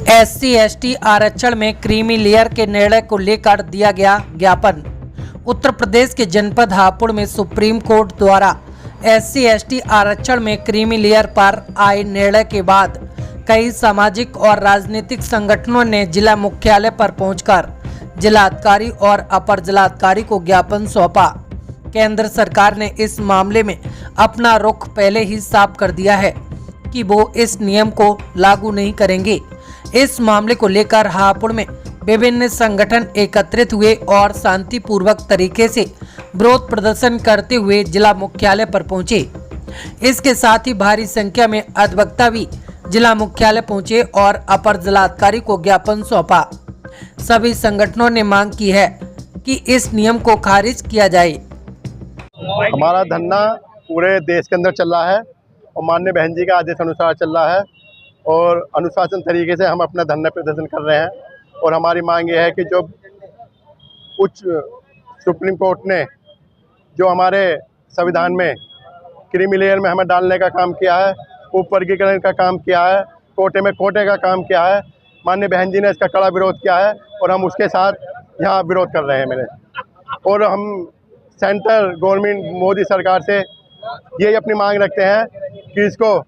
SC/ST आरक्षण में creamy layer के निर्णय को लेकर दिया गया ज्ञापन। उत्तर प्रदेश के जनपद हापुड़ में सुप्रीम कोर्ट द्वारा SC/ST आरक्षण में क्रीमी लेयर पर आए निर्णय के बाद कई सामाजिक और राजनीतिक संगठनों ने जिला मुख्यालय पर पहुंचकर जिलाधिकारी और अपर जिलाधिकारी को ज्ञापन सौंपा। केंद्र सरकार ने इस मामले में अपना रुख पहले ही साफ कर दिया है कि वो इस नियम को लागू नहीं करेंगे। इस मामले को लेकर हापुड़ में विभिन्न संगठन एकत्रित हुए और शांतिपूर्वक तरीके से विरोध प्रदर्शन करते हुए जिला मुख्यालय पर पहुंचे। इसके साथ ही भारी संख्या में अधिवक्ता भी जिला मुख्यालय पहुंचे और अपर जिलाधिकारी को ज्ञापन सौंपा। सभी संगठनों ने मांग की है कि इस नियम को खारिज किया जाए। हमारा धरना पूरे देश के अंदर चल रहा है और माननीय बहन जी का आदेश अनुसार चल रहा है और अनुशासन तरीके से हम अपना धरना प्रदर्शन कर रहे हैं। और हमारी मांग ये है कि जो उच्च सुप्रीम कोर्ट ने जो हमारे संविधान में क्रीमी लेयर में हमें डालने का काम किया है, उप वर्गीकरण का काम किया है, कोटे में कोटे का काम किया है, माननीय बहन जी ने इसका कड़ा विरोध किया है और हम उसके साथ यहाँ विरोध कर रहे हैं मेरे। और हम सेंट्रल गवर्नमेंट मोदी सरकार से यही अपनी मांग रखते हैं कि इसको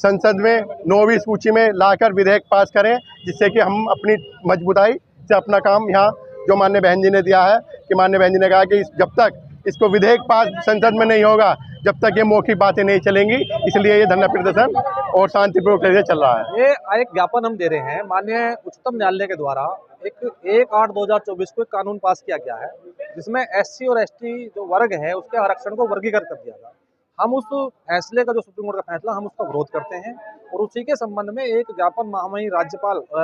संसद में 9वीं सूची में लाकर विधेयक पास करें, जिससे कि हम अपनी मजबूताई से अपना काम यहाँ जो माननीय बहन जी ने दिया है कि माननीय बहन जी ने कहा कि जब तक इसको विधेयक पास संसद में नहीं होगा जब तक ये मौखिक बातें नहीं चलेंगी, इसलिए ये धरना प्रदर्शन और शांतिपूर्वक तरीके से चल रहा है। ये एक ज्ञापन हम दे रहे हैं माननीय उच्चतम न्यायालय के द्वारा एक 1/8/2024 को एक कानून पास किया गया है जिसमें SC और ST जो वर्ग है उसके आरक्षण को वर्गीकृत कर दिया गया। हम उस फैसले का जो सुप्रीम कोर्ट का फैसला हम उसका विरोध करते हैं और उसी के संबंध में एक ज्ञापन महामहिम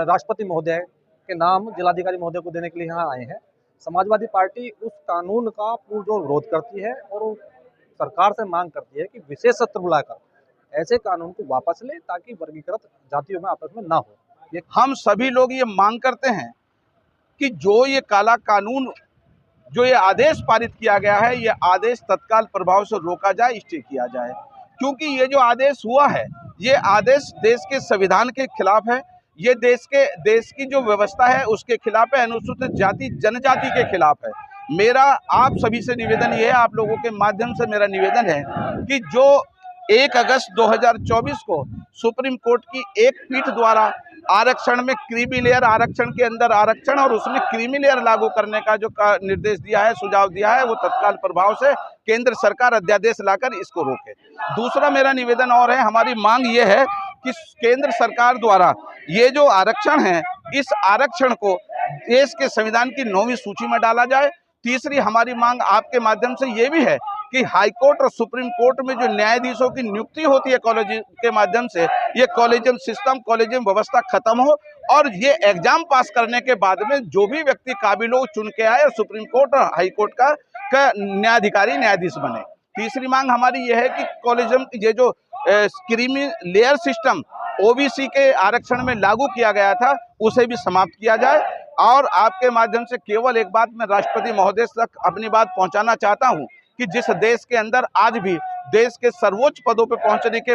राष्ट्रपति महोदय के नाम जिलाधिकारी महोदय को देने के लिए यहाँ आए हैं। समाजवादी पार्टी उस कानून का पुरजोर विरोध करती है और सरकार से मांग करती है कि विशेष सत्र बुलाकर ऐसे कानून को वापस ले ताकि वर्गीकृत जातियों में आपस में ना हो। हम सभी लोग ये मांग करते हैं कि जो ये काला कानून जो ये आदेश पारित किया गया है, ये आदेश तत्काल प्रभाव से रोका जाए, स्टे किया जाए, क्योंकि ये जो आदेश हुआ है ये आदेश देश के संविधान के खिलाफ है, ये देश की जो व्यवस्था है उसके खिलाफ है, अनुसूचित जाति जनजाति के खिलाफ है। मेरा आप सभी से निवेदन ये है, आप लोगों के माध्यम से मेरा निवेदन है कि जो 1 अगस्त 2024 को सुप्रीम कोर्ट की एक पीठ द्वारा आरक्षण में क्रीमी लेयर आरक्षण के अंदर आरक्षण और उसमें क्रीमी लेयर लागू करने का जो निर्देश दिया है, सुझाव दिया है, वो तत्काल प्रभाव से केंद्र सरकार अध्यादेश लाकर इसको रोके। दूसरा मेरा निवेदन और है, हमारी मांग ये है कि केंद्र सरकार द्वारा ये जो आरक्षण है इस आरक्षण को देश के संविधान की 9वीं सूची में डाला जाए। तीसरी हमारी मांग आपके माध्यम से ये भी है कि हाई कोर्ट और सुप्रीम कोर्ट में जो न्यायाधीशों की नियुक्ति होती है कॉलेज के माध्यम से, ये कॉलेजियम सिस्टम कॉलेजियम व्यवस्था खत्म हो और ये एग्जाम पास करने के बाद में जो भी व्यक्ति काबिल हो चुन के आए और सुप्रीम कोर्ट और हाई कोर्ट का न्यायाधीश बने। तीसरी मांग हमारी ये है कि कॉलेजियम ये जो क्रीमी लेयर सिस्टम OBC के आरक्षण में लागू किया गया था उसे भी समाप्त किया जाए। और आपके माध्यम से केवल एक बात मैं राष्ट्रपति महोदय तक अपनी बात पहुंचाना चाहता हूं कि जिस देश के अंदर आज भी देश के सर्वोच्च पदों पर पहुंचने के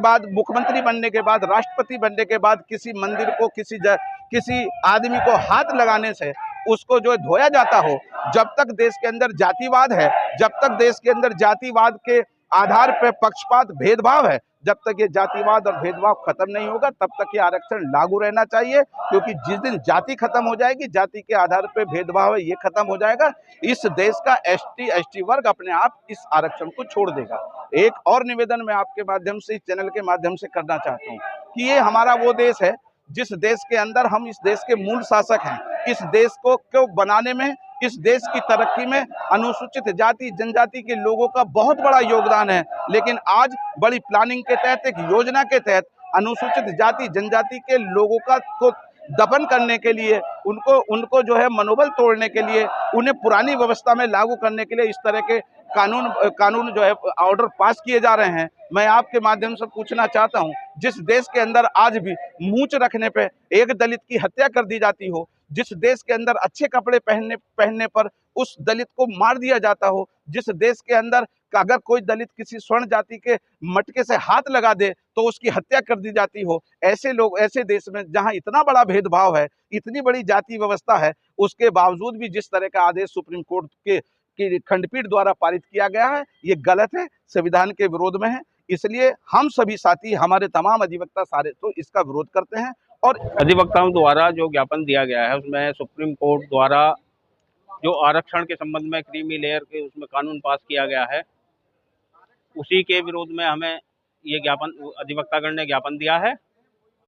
बाद मुख्यमंत्री बनने के बाद राष्ट्रपति बनने के बाद किसी मंदिर को किसी आदमी को हाथ लगाने से उसको जो धोया जाता हो, जब तक देश के अंदर जातिवाद है, जब तक देश के अंदर जातिवाद के आधार पर पक्षपात भेदभाव है, जब तक ये जातिवाद और भेदभाव खत्म नहीं होगा तब तक ये आरक्षण लागू रहना चाहिए। क्योंकि जिस दिन जाति खत्म हो जाएगी, जाति के आधार पर भेदभाव है ये खत्म हो जाएगा, इस देश का ST/ST वर्ग अपने आप इस आरक्षण को छोड़ देगा। एक और निवेदन मैं आपके माध्यम से इस चैनल के माध्यम से करना चाहता हूँ कि ये हमारा वो देश है जिस देश के अंदर हम इस देश के मूल शासक हैं। इस देश को क्यों बनाने में, इस देश की तरक्की में अनुसूचित जाति जनजाति के लोगों का बहुत बड़ा योगदान है, लेकिन आज बड़ी प्लानिंग के तहत एक योजना के तहत अनुसूचित जाति जनजाति के लोगों को दफन करने के लिए, उनको जो है मनोबल तोड़ने के लिए, उन्हें पुरानी व्यवस्था में लागू करने के लिए इस तरह के कानून जो है ऑर्डर पास किए जा रहे हैं। मैं आपके माध्यम से पूछना चाहता हूं, जिस देश के अंदर आज भी मूंछ रखने पे एक दलित की हत्या कर दी जाती हो, जिस देश के अंदर अच्छे कपड़े पहनने पर उस दलित को मार दिया जाता हो, जिस देश के अंदर अगर कोई दलित किसी स्वर्ण जाति के मटके से हाथ लगा दे तो उसकी हत्या कर दी जाती हो। ऐसे लोग, ऐसे देश में जहां इतना बड़ा भेदभाव है, इतनी बड़ी जाति व्यवस्था है, उसके बावजूद भी जिस तरह का आदेश सुप्रीम कोर्ट की खंडपीठ द्वारा पारित किया गया है, ये गलत है, संविधान के विरोध में है। इसलिए हम सभी साथी, हमारे तमाम अधिवक्ता सारे तो इसका विरोध करते हैं। और अधिवक्ताओं द्वारा जो ज्ञापन दिया गया है उसमें सुप्रीम कोर्ट द्वारा जो आरक्षण के संबंध में क्रीमी लेयर के उसमें कानून पास किया गया है, उसी के विरोध में हमें ये ज्ञापन अधिवक्तागण ने ज्ञापन दिया है।